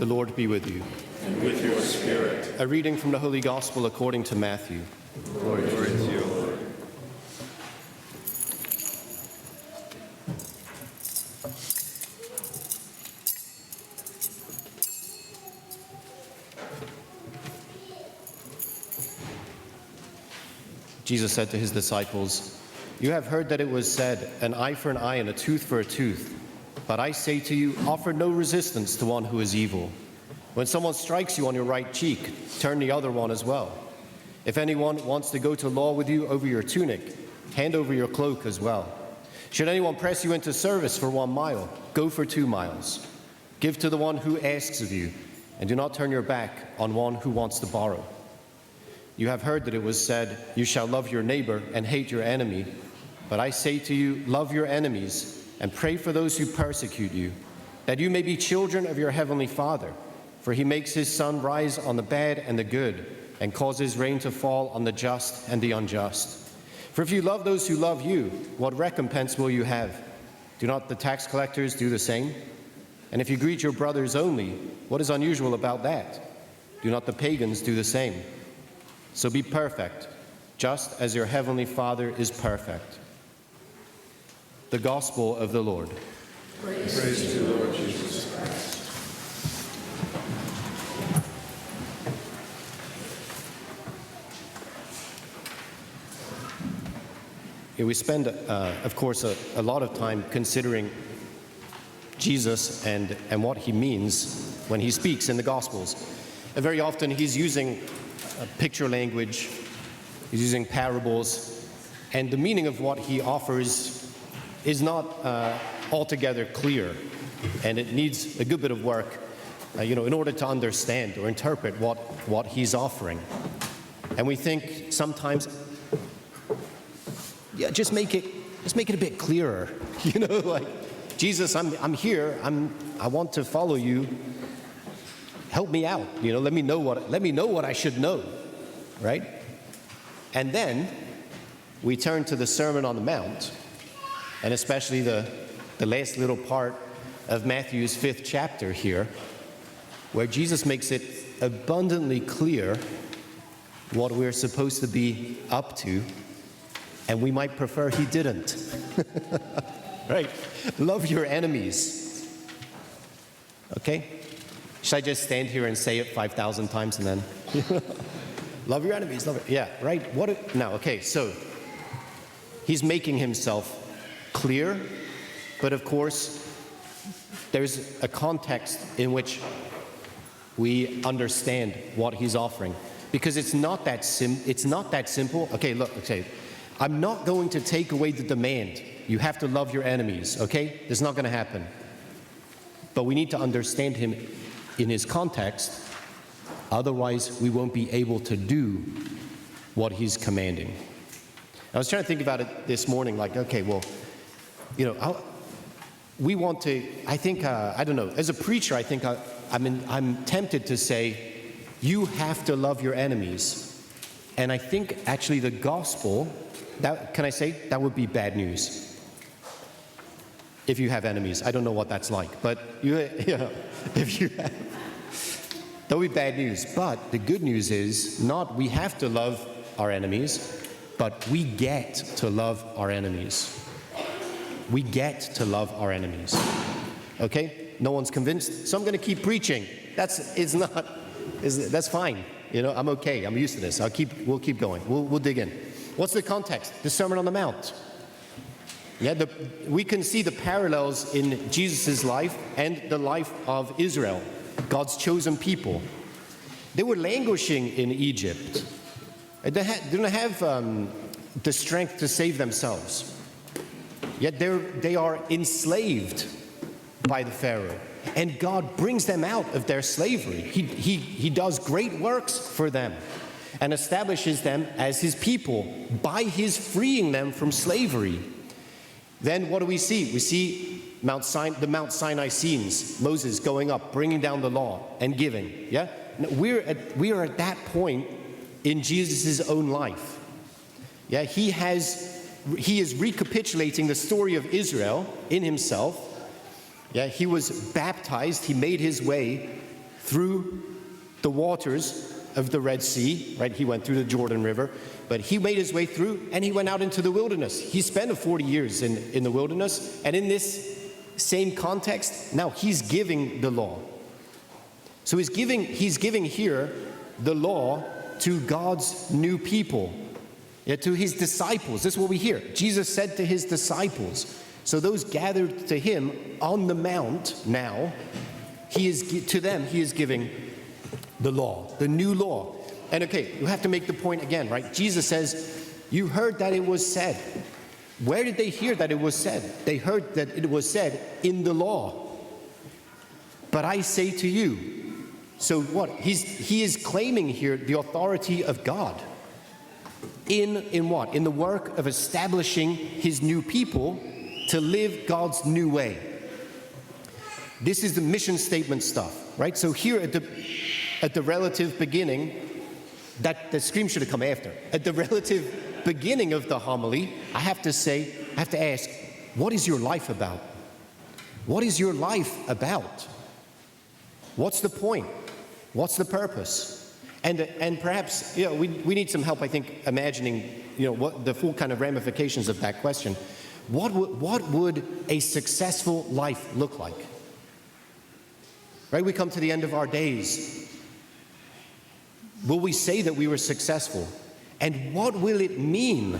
The Lord be with you. And with your spirit. A reading from the Holy Gospel according to Matthew. Glory to you, Lord. Jesus said to his disciples, "You have heard that it was said, an eye for an eye and a tooth for a tooth. But I say to you, offer no resistance to one who is evil. When someone strikes you on your right cheek, turn the other one as well. If anyone wants to go to law with you over your tunic, hand over your cloak as well. Should anyone press you into service for 1 mile, go for 2 miles. Give to the one who asks of you, and do not turn your back on one who wants to borrow. You have heard that it was said, you shall love your neighbor and hate your enemy. But I say to you, love your enemies and pray for those who persecute you, that you may be children of your heavenly Father. For he makes his sun rise on the bad and the good, and causes rain to fall on the just and the unjust. For if you love those who love you, what recompense will you have? Do not the tax collectors do the same? And if you greet your brothers only, what is unusual about that? Do not the pagans do the same? So be perfect, just as your heavenly Father is perfect." The Gospel of the Lord. Praise to you, Lord Jesus Christ. We spend, of course, a lot of time considering Jesus and what he means when he speaks in the Gospels. And very often he's using picture language, he's using parables, and the meaning of what he offers is not altogether clear, and it needs a good bit of work, in order to understand or interpret what he's offering. And we think sometimes, just make it a bit clearer, like, Jesus, I'm here, I want to follow you. Help me out, let me know what I should know, right? And then we turn to the Sermon on the Mount, and especially the last little part of Matthew's 5th chapter here, where Jesus makes it abundantly clear what we're supposed to be up to, and we might prefer he didn't. Right? Love your enemies. Okay? Should I just stand here and say it 5,000 times and then? Love your enemies, love it. Yeah, right? Okay, so he's making himself clear, but of course, there's a context in which we understand what he's offering. Because it's not that simple. Okay, I'm not going to take away the demand. You have to love your enemies, okay? That's not going to happen. But we need to understand him in his context, otherwise we won't be able to do what he's commanding. I was trying to think about it this morning, like, okay, well, we want to, I think, I don't know, as a preacher, I think I'm tempted to say, you have to love your enemies. And I think actually the gospel, that would be bad news. If you have enemies, I don't know what that's like, but if you have, that would be bad news. But the good news is not we have to love our enemies, but we get to love our enemies. We get to love our enemies. Okay? No one's convinced, so I'm going to keep preaching. That's fine. I'm okay. I'm used to this. We'll keep going. We'll dig in. What's the context? The Sermon on the Mount. Yeah, we can see the parallels in Jesus' life and the life of Israel, God's chosen people. They were languishing in Egypt. They didn't have the strength to save themselves. Yet they are enslaved by the Pharaoh. And God brings them out of their slavery. He does great works for them and establishes them as his people by his freeing them from slavery. Then what do we see? We see the Mount Sinai scenes, Moses going up, bringing down the law and giving. Yeah, we are at that point in Jesus' own life. Yeah, he is recapitulating the story of Israel in himself. Yeah, he was baptized. He made his way through the waters of the Red Sea, right? He went through the Jordan River, but he made his way through and he went out into the wilderness. He spent 40 years in the wilderness, and in this same context, now he's giving the law. So he's giving here the law to God's new people, to his disciples. This is what we hear. Jesus said to his disciples. So those gathered to him on the mount now, he is giving the law, the new law. And okay, you have to make the point again, right? Jesus says, you heard that it was said. Where did they hear that it was said? They heard that it was said in the law. But I say to you. So what? He is claiming here the authority of God. In what? In the work of establishing his new people to live God's new way. This is the mission statement stuff, right? So here at the relative beginning, that the scream should have come after. At the relative beginning of the homily, I have to ask, what is your life about? What is your life about? What's the point? What's the purpose? And perhaps, we need some help, I think, imagining, what the full kind of ramifications of that question. What would a successful life look like? Right? We come to the end of our days. Will we say that we were successful? And what will it mean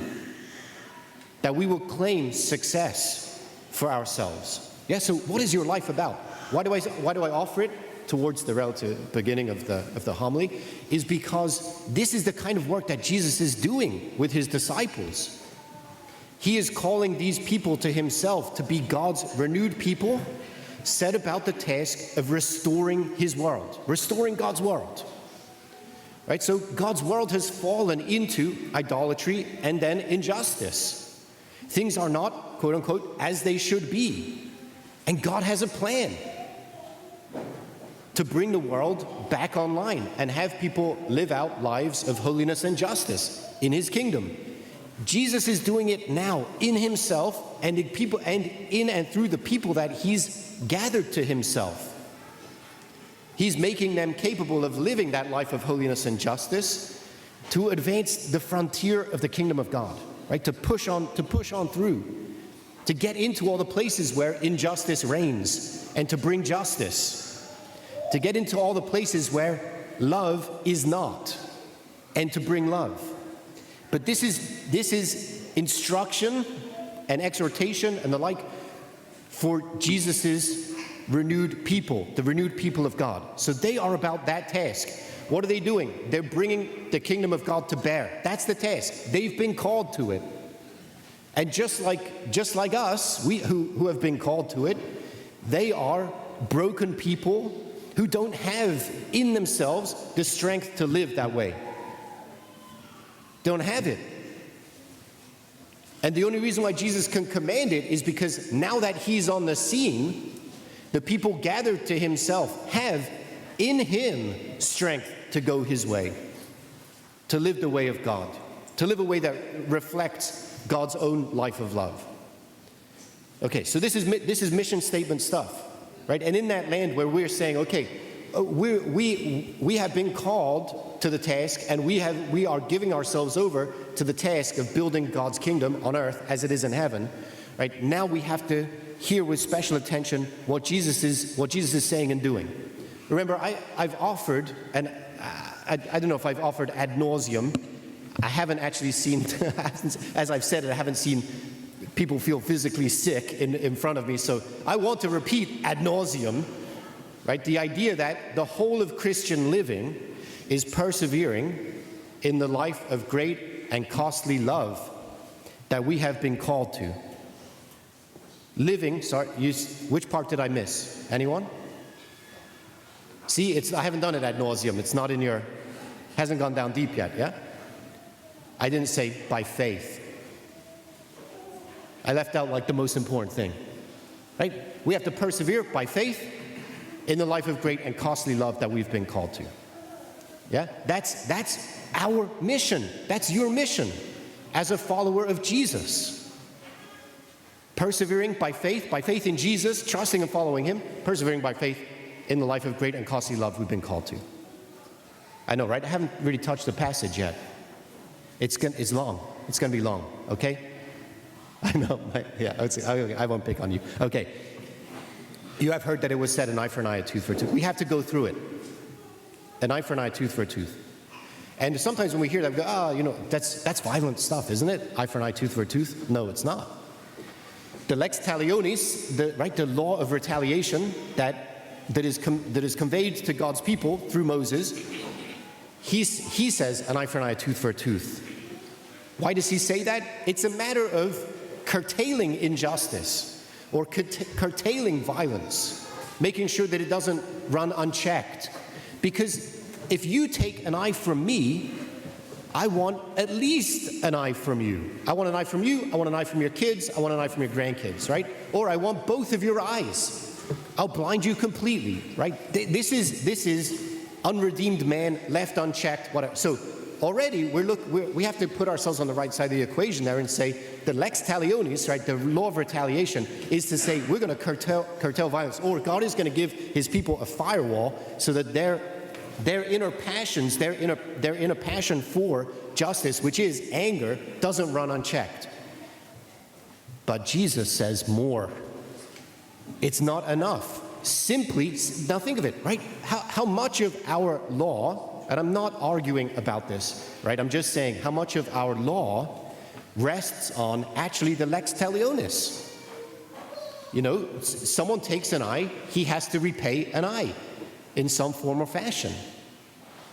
that we will claim success for ourselves? Yeah, so what is your life about? Why do I offer it towards the relative beginning of the homily? Is because this is the kind of work that Jesus is doing with his disciples. He is calling these people to himself to be God's renewed people, set about the task of restoring his world, restoring God's world. Right? So God's world has fallen into idolatry and then injustice. Things are not, quote unquote, as they should be. And God has a plan to bring the world back online and have people live out lives of holiness and justice in his kingdom. Jesus is doing it now in himself and in people, and in and through the people that he's gathered to himself. He's making them capable of living that life of holiness and justice to advance the frontier of the kingdom of God, right? To push on through, to get into all the places where injustice reigns and to bring justice, to get into all the places where love is not and to bring love. But this is instruction and exhortation and the like for Jesus's renewed people, the renewed people of God. So they are about that task. What are they doing? They're bringing the kingdom of God to bear. That's the task. They've been called to it. And just like us, we who have been called to it, they are broken people who don't have in themselves the strength to live that way. Don't have it. And the only reason why Jesus can command it is because now that he's on the scene, the people gathered to himself have in him strength to go his way, to live the way of God, to live a way that reflects God's own life of love. Okay, so this is mission statement stuff, right? And in that land where we're saying, okay, we have been called to the task, and we are giving ourselves over to the task of building God's kingdom on earth as it is in heaven. Right now, we have to hear with special attention what Jesus is saying and doing. Remember, I've offered, and I don't know if I've offered ad nauseum. I haven't actually seen, as I've said it, I haven't seen people feel physically sick in front of me. So I want to repeat ad nauseum. Right? The idea that the whole of Christian living is persevering in the life of great and costly love that we have been called to. Living, which part did I miss? Anyone? See, I haven't done it ad nauseum. It's not in hasn't gone down deep yet, yeah? I didn't say by faith. I left out like the most important thing, right? We have to persevere by faith in the life of great and costly love that we've been called to. Yeah? That's our mission. That's your mission as a follower of Jesus. Persevering by faith in Jesus, trusting and following him, persevering by faith in the life of great and costly love we've been called to. I know, right? I haven't really touched the passage yet. It's long. It's going to be long, okay? I know. I won't pick on you. Okay. You have heard that it was said, an eye for an eye, a tooth for a tooth. We have to go through it. An eye for an eye, a tooth for a tooth. And sometimes when we hear that, we go, that's violent stuff, isn't it? Eye for an eye, tooth for a tooth. No, it's not. The lex talionis, the law of retaliation that is conveyed to God's people through Moses, he says an eye for an eye, a tooth for a tooth. Why does he say that? It's a matter of curtailing injustice or curtailing violence, making sure that it doesn't run unchecked. Because if you take an eye from me, I want at least an eye from you. I want an eye from you, I want an eye from your kids, I want an eye from your grandkids, right? Or I want both of your eyes. I'll blind you completely, right? This is unredeemed man left unchecked, whatever. So already we have to put ourselves on the right side of the equation there and say the lex talionis, right, the law of retaliation, is to say we're going to curtail violence, or God is going to give his people a firewall so that their inner passions, their inner passion for justice, which is anger, doesn't run unchecked. But Jesus says more. It's not enough. Simply, now think of it, right? How much of our law, and I'm not arguing about this, right? I'm just saying how much of our law rests on actually the lex talionis. Someone takes an eye, he has to repay an eye in some form or fashion,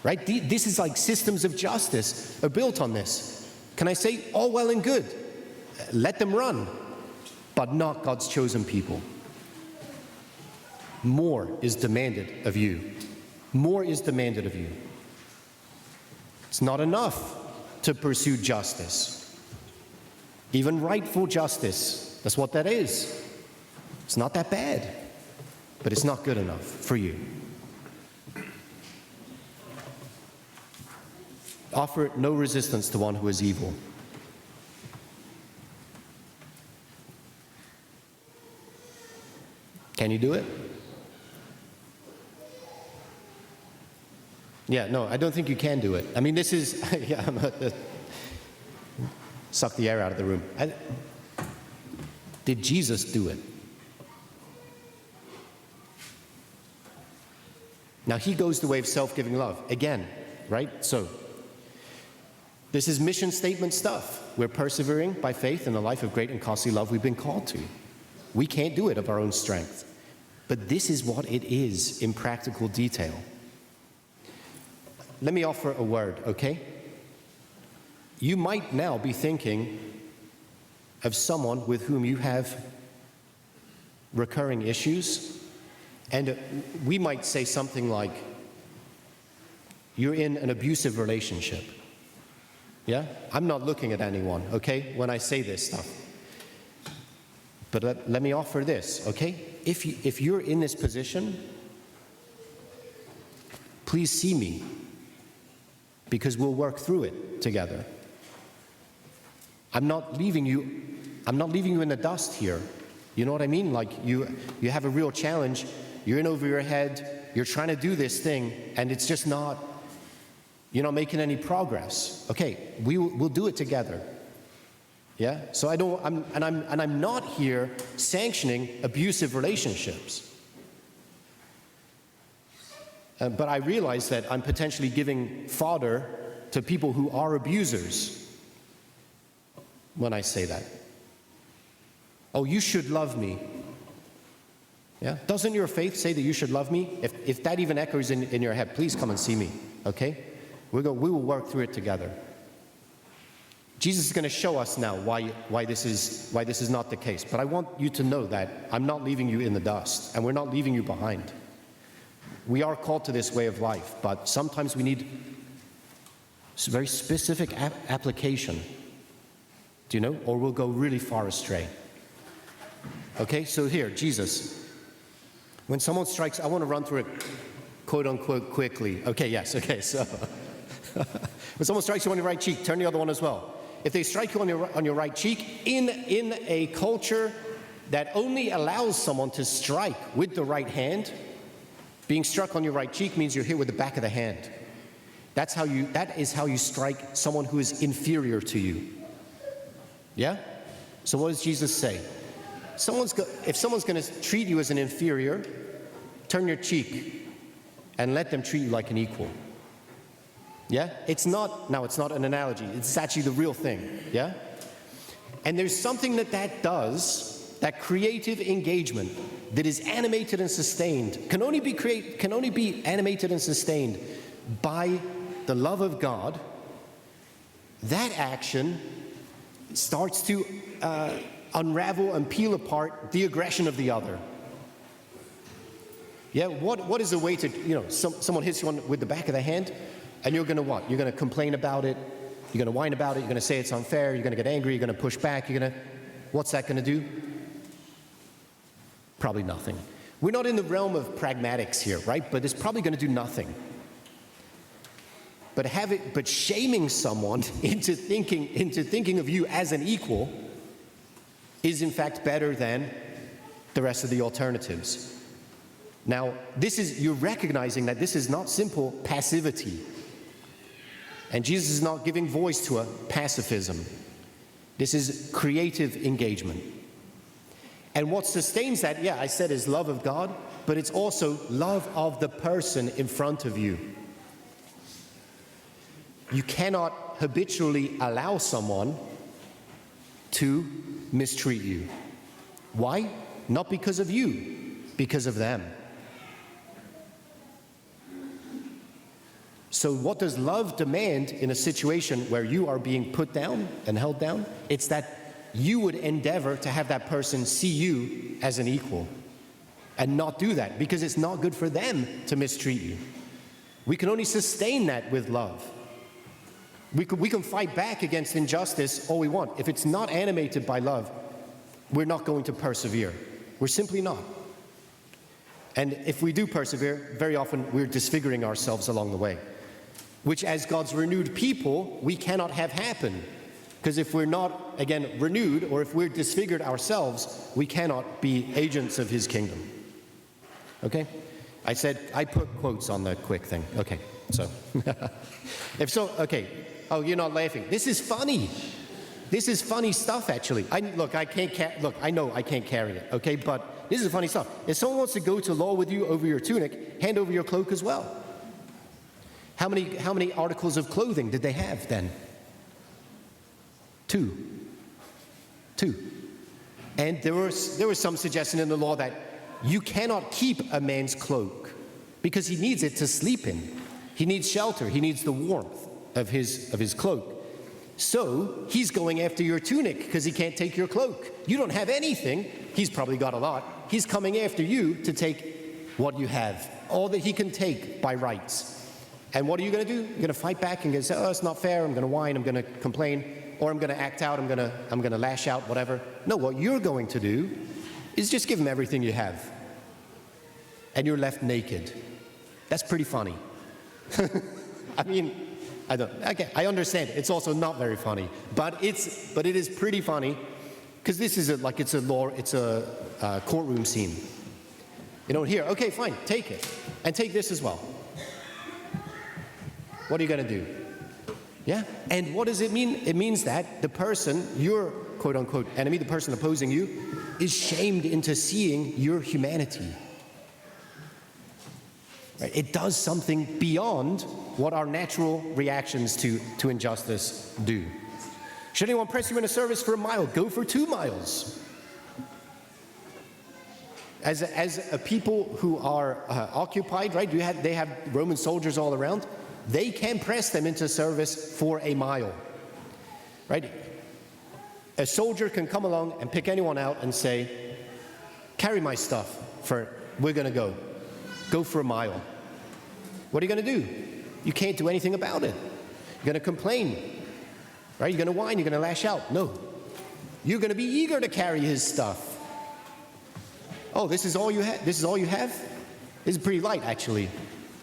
right? This is like systems of justice are built on this. Can I say, all well and good, let them run, but not God's chosen people. More is demanded of you. More is demanded of you. It's not enough to pursue justice. Even rightful justice, that's what that is. It's not that bad, but it's not good enough for you. Offer no resistance to one who is evil. Can you do it? Yeah, no, I don't think you can do it. I mean, this is, suck the air out of the room. Did Jesus do it? Now, he goes the way of self-giving love. Again, right? So, this is mission statement stuff. We're persevering by faith in a life of great and costly love we've been called to. We can't do it of our own strength. But this is what it is in practical detail. Let me offer a word, okay? You might now be thinking of someone with whom you have recurring issues, and we might say something like, you're in an abusive relationship. Yeah? I'm not looking at anyone, okay, when I say this stuff. But let me offer this, okay? If you're in this position, please see me, because we'll work through it together. I'm not leaving you in the dust here. You know what I mean? Like you have a real challenge, you're in over your head, you're trying to do this thing, and it's just not, you're not making any progress. Okay, we'll do it together. Yeah? So I'm not here sanctioning abusive relationships. But I realize that I'm potentially giving fodder to people who are abusers when I say that. Oh, you should love me. Yeah? Doesn't your faith say that you should love me? If that even echoes in your head, please come and see me, okay? We will work through it together. Jesus is going to show us now why this is not the case. But I want you to know that I'm not leaving you in the dust, and we're not leaving you behind. We are called to this way of life, but sometimes we need very specific application, do you know? Or we'll go really far astray. Okay, so here, Jesus. When someone strikes, I want to run through it, quote unquote, quickly. Okay, yes, okay, so. When someone strikes you on your right cheek, turn the other one as well. If they strike you on your right cheek, in a culture that only allows someone to strike with the right hand, Being struck on your right cheek means you're hit with the back of the hand. That is how you strike someone who is inferior to you. Yeah? So what does Jesus say? If someone's going to treat you as an inferior, turn your cheek and let them treat you like an equal. Yeah? It's not an analogy. It's actually the real thing. Yeah? And there's something that does, that creative engagement that is animated and sustained, can only be animated and sustained by the love of God. That action starts to unravel and peel apart the aggression of the other. Yeah, what is a way to, someone hits you with the back of the hand, and you're going to what? You're going to complain about it, you're going to whine about it, you're going to say it's unfair, you're going to get angry, you're going to push back, what's that going to do? Probably nothing. We're not in the realm of pragmatics here, right? But it's probably going to do nothing. But shaming someone into thinking of you as an equal is in fact better than the rest of the alternatives. Now, you're recognizing that this is not simple passivity. And Jesus is not giving voice to a pacifism. This is creative engagement. And what sustains that, I said, is love of God, but it's also love of the person in front of you. You cannot habitually allow someone to mistreat you. Why? Not because of you, because of them. So what does love demand in a situation where you are being put down and held down? It's that you would endeavor to have that person see you as an equal and not do that, because it's not good for them to mistreat you. We can only sustain that with love. We can fight back against injustice all we want. If it's not animated by love, we're not going to persevere. We're simply not. And if we do persevere, very often we're disfiguring ourselves along the way, which as God's renewed people, we cannot have happen. Because if we're not, again, renewed, or if we're disfigured ourselves, we cannot be agents of His kingdom. Okay? I put quotes on the quick thing. Okay, so. Okay. Oh, you're not laughing. This is funny. This is funny stuff, actually. I know I can't carry it, okay? But this is funny stuff. If someone wants to go to law with you over your tunic, hand over your cloak as well. How many articles of clothing did they have then? Two. And there was some suggestion in the law that you cannot keep a man's cloak because he needs it to sleep in. He needs shelter. He needs the warmth of his cloak. So he's going after your tunic because he can't take your cloak. You don't have anything. He's probably got a lot. He's coming after you to take what you have, all that he can take by rights. And what are you going to do? You're going to fight back and say, "Oh, it's not fair. I'm going to whine. I'm going to complain, or I'm going to act out. I'm going to lash out, whatever." No, what you're going to do is just give him everything you have, and you're left naked. That's pretty funny. I mean, I understand. It's also not very funny, but it is pretty funny because this is it's a courtroom scene. Here, okay, fine, take it, and take this as well. What are you going to do? Yeah? And what does it mean? It means that the person, your quote-unquote enemy, the person opposing you, is shamed into seeing your humanity. Right? It does something beyond what our natural reactions to injustice do. Should anyone press you in a service for a mile, go for 2 miles. As a people who are occupied, right? They have Roman soldiers all around. They can press them into service for a mile, right? A soldier can come along and pick anyone out and say, "Carry my stuff, we're going to go for a mile." What are you going to do? You can't do anything about it. You're going to complain, right? You're going to whine, you're going to lash out. No, you're going to be eager to carry his stuff. Oh, this is all you have? This is all you have? This is pretty light, actually.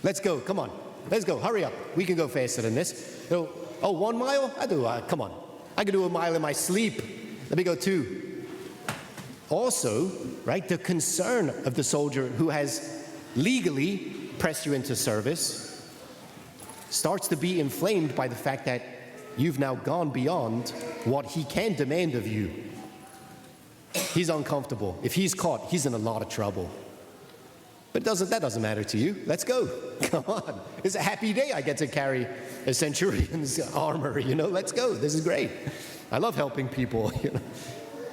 Let's go, come on. Let's go, hurry up. We can go faster than this. 1 mile? Come on. I can do a mile in my sleep. Let me go 2. Also, right, the concern of the soldier who has legally press you into service starts to be inflamed by the fact that you've now gone beyond what he can demand of you. He's uncomfortable. If he's caught, he's in a lot of trouble. But that doesn't matter to you. Let's go. Come on. It's a happy day I get to carry a centurion's armor, Let's go. This is great. I love helping people,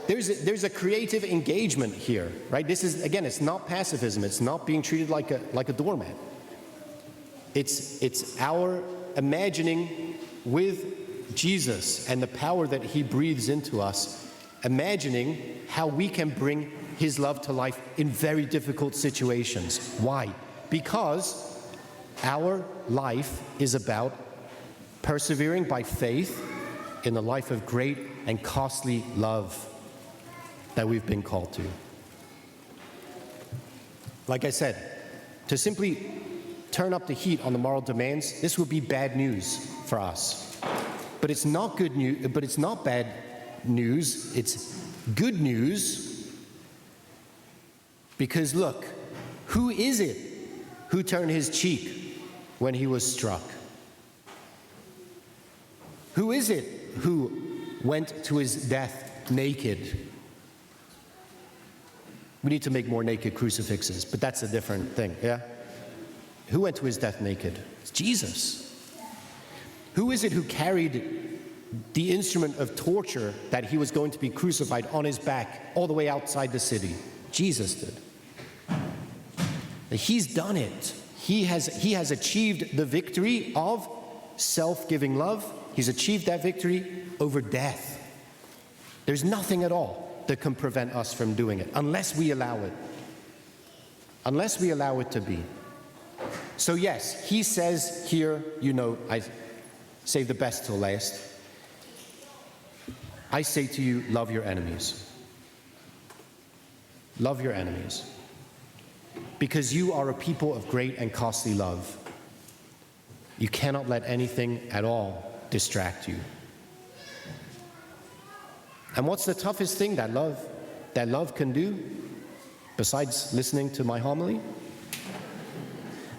There's a creative engagement here, right? This is, again, it's not pacifism. It's not being treated like a doormat. It's our imagining with Jesus and the power that he breathes into us, imagining how we can bring his love to life in very difficult situations. Why? Because our life is about persevering by faith in the life of great and costly love that we've been called to. Like I said, to simply turn up the heat on the moral demands, this would be bad news for us. But it's not good news, but it's not bad news, it's good news. Because look, who is it who turned his cheek when he was struck? Who is it who went to his death naked? We need to make more naked crucifixes, but that's a different thing, yeah? Who went to his death naked? It's Jesus. Who is it who carried the instrument of torture that he was going to be crucified on his back all the way outside the city? Jesus did. He's done it. He has achieved the victory of self-giving love. He's achieved that victory over death. There's nothing at all that can prevent us from doing it unless we allow it. Unless we allow it to be. So yes, he says here, I save the best till last. I say to you, love your enemies. Love your enemies. Because you are a people of great and costly love. You cannot let anything at all distract you. And what's the toughest thing that love can do, besides listening to my homily?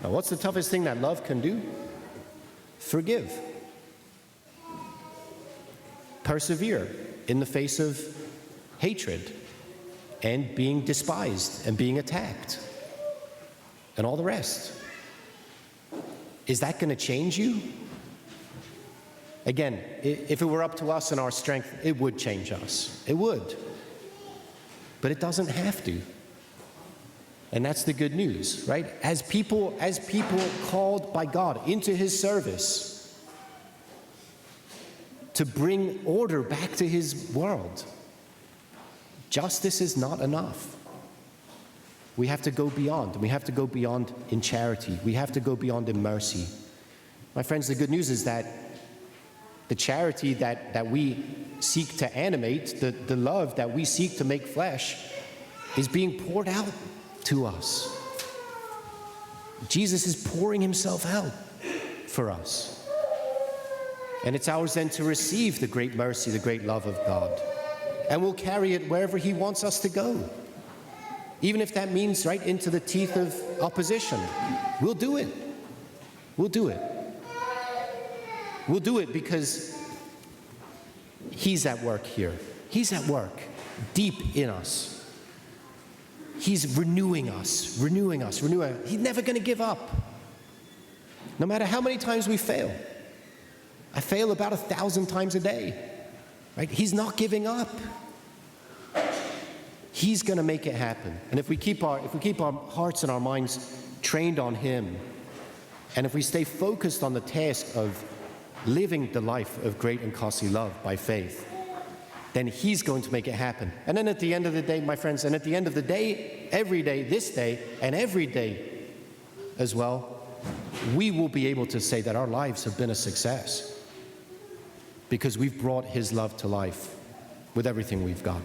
Now, what's the toughest thing that love can do? Forgive. Persevere in the face of hatred and being despised and being attacked and all the rest. Is that going to change you? Again, if it were up to us and our strength, it would change us. It would. But it doesn't have to. And that's the good news, right? As people called by God into his service to bring order back to his world, justice is not enough. We have to go beyond. We have to go beyond in charity. We have to go beyond in mercy. My friends, the good news is that the charity that we seek to animate, the love that we seek to make flesh, is being poured out to us. Jesus is pouring himself out for us. And it's ours then to receive the great mercy, the great love of God. And we'll carry it wherever he wants us to go. Even if that means right into the teeth of opposition. We'll do it. We'll do it. We'll do it because he's at work here. He's at work deep in us. He's renewing us. He's never going to give up. No matter how many times we fail. I fail about 1,000 times a day. Right? He's not giving up. He's going to make it happen. And if we keep our hearts and our minds trained on him, and if we stay focused on the task of living the life of great and costly love by faith, then he's going to make it happen. And then at the end of the day, my friends, and at the end of the day, every day, this day, and every day as well, we will be able to say that our lives have been a success because we've brought his love to life with everything we've got.